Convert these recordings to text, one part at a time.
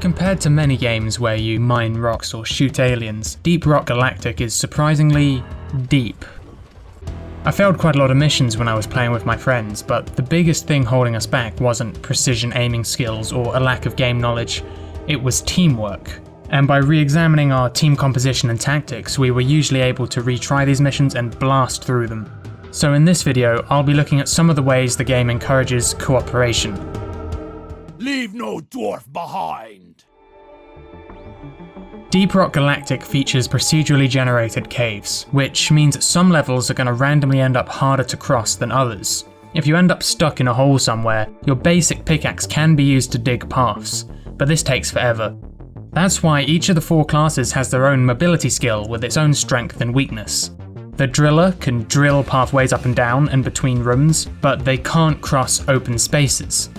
Compared to many games where you mine rocks or shoot aliens, Deep Rock Galactic is surprisingly deep. I failed quite a lot of missions when I was playing with my friends, but the biggest thing holding us back wasn't precision aiming skills or a lack of game knowledge, it was teamwork. And by re-examining our team composition and tactics, we were usually able to retry these missions and blast through them. So in this video, I'll be looking at some of the ways the game encourages cooperation. Leave no dwarf behind! Deep Rock Galactic features procedurally generated caves, which means that some levels are going to randomly end up harder to cross than others. If you end up stuck in a hole somewhere, your basic pickaxe can be used to dig paths, but this takes forever. That's why each of the 4 classes has their own mobility skill with its own strength and weakness. The driller can drill pathways up and down and between rooms, but they can't cross open spaces.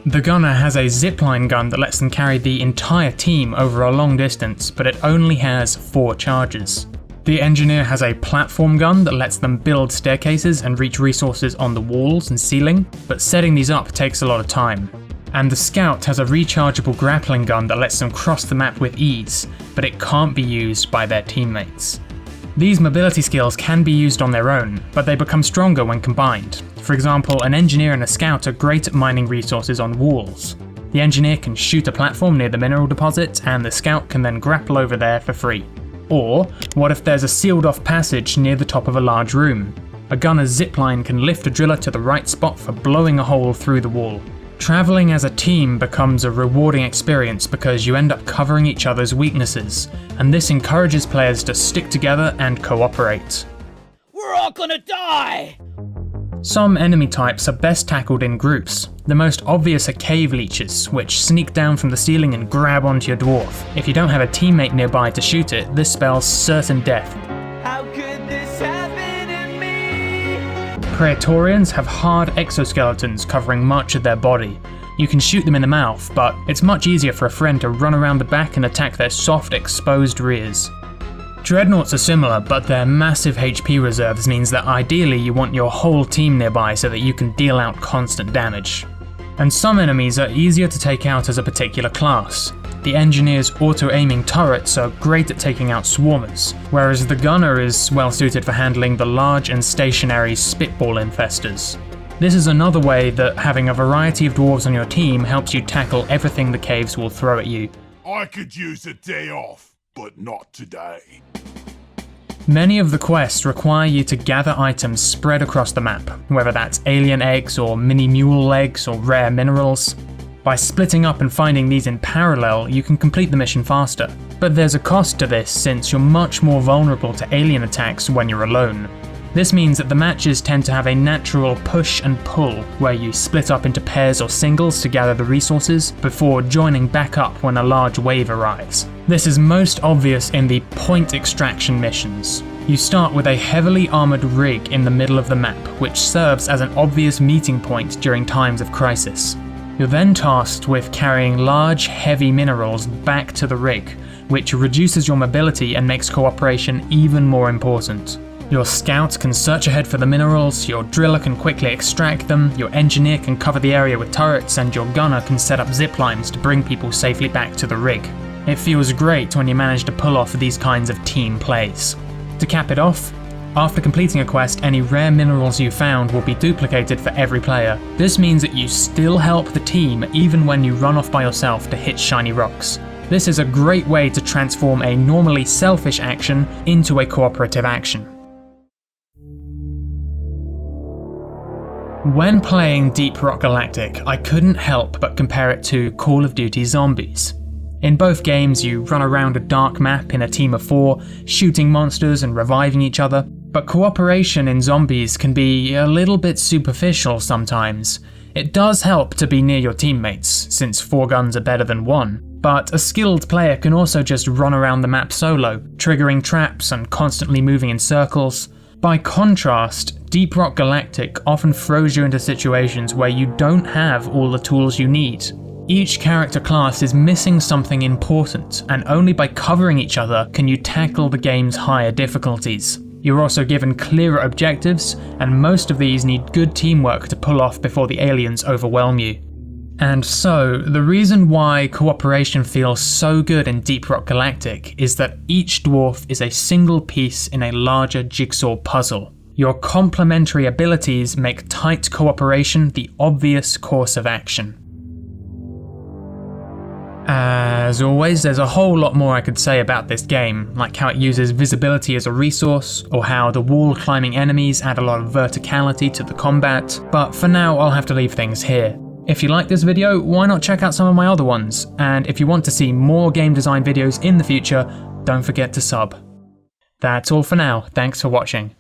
The gunner has a zipline gun that lets them carry the entire team over a long distance, but it only has 4 charges. The engineer has a platform gun that lets them build staircases and reach resources on the walls and ceiling, but setting these up takes a lot of time. And the scout has a rechargeable grappling gun that lets them cross the map with ease, but it can't be used by their teammates. These mobility skills can be used on their own, but they become stronger when combined. For example, an engineer and a scout are great at mining resources on walls. The engineer can shoot a platform near the mineral deposit, and the scout can then grapple over there for free. Or, what if there's a sealed off passage near the top of a large room? A gunner's zipline can lift a driller to the right spot for blowing a hole through the wall. Traveling as a team becomes a rewarding experience because you end up covering each other's weaknesses, and this encourages players to stick together and cooperate. We're all gonna die! Some enemy types are best tackled in groups. The most obvious are cave leeches, which sneak down from the ceiling and grab onto your dwarf. If you don't have a teammate nearby to shoot it, this spells certain death. How could this happen to me? Praetorians have hard exoskeletons covering much of their body. You can shoot them in the mouth, but it's much easier for a friend to run around the back and attack their soft, exposed rears. Dreadnoughts are similar, but their massive HP reserves means that ideally you want your whole team nearby so that you can deal out constant damage. And some enemies are easier to take out as a particular class. The engineer's auto-aiming turrets are great at taking out swarmers, whereas the gunner is well suited for handling the large and stationary spitball infestors. This is another way that having a variety of dwarves on your team helps you tackle everything the caves will throw at you. I could use a day off, but not today. Many of the quests require you to gather items spread across the map, whether that's alien eggs or mini mule eggs or rare minerals. By splitting up and finding these in parallel, you can complete the mission faster. But there's a cost to this since you're much more vulnerable to alien attacks when you're alone. This means that the matches tend to have a natural push and pull, where you split up into pairs or singles to gather the resources before joining back up when a large wave arrives. This is most obvious in the point extraction missions. You start with a heavily armoured rig in the middle of the map, which serves as an obvious meeting point during times of crisis. You're then tasked with carrying large, heavy minerals back to the rig, which reduces your mobility and makes cooperation even more important. Your scout can search ahead for the minerals, your driller can quickly extract them, your engineer can cover the area with turrets, and your gunner can set up zip lines to bring people safely back to the rig. It feels great when you manage to pull off these kinds of team plays. To cap it off, after completing a quest, any rare minerals you found will be duplicated for every player. This means that you still help the team even when you run off by yourself to hit shiny rocks. This is a great way to transform a normally selfish action into a cooperative action. When playing Deep Rock Galactic, I couldn't help but compare it to Call of Duty Zombies. In both games, you run around a dark map in a team of 4, shooting monsters and reviving each other, but cooperation in Zombies can be a little bit superficial sometimes. It does help to be near your teammates, since 4 guns are better than 1, but a skilled player can also just run around the map solo, triggering traps and constantly moving in circles. By contrast, Deep Rock Galactic often throws you into situations where you don't have all the tools you need. Each character class is missing something important, and only by covering each other can you tackle the game's higher difficulties. You're also given clearer objectives, and most of these need good teamwork to pull off before the aliens overwhelm you. And so, the reason why cooperation feels so good in Deep Rock Galactic is that each dwarf is a single piece in a larger jigsaw puzzle. Your complementary abilities make tight cooperation the obvious course of action. As always, there's a whole lot more I could say about this game, like how it uses visibility as a resource, or how the wall climbing enemies add a lot of verticality to the combat, but for now I'll have to leave things here. If you like this video, why not check out some of my other ones, and if you want to see more game design videos in the future, don't forget to sub. That's all for now, thanks for watching.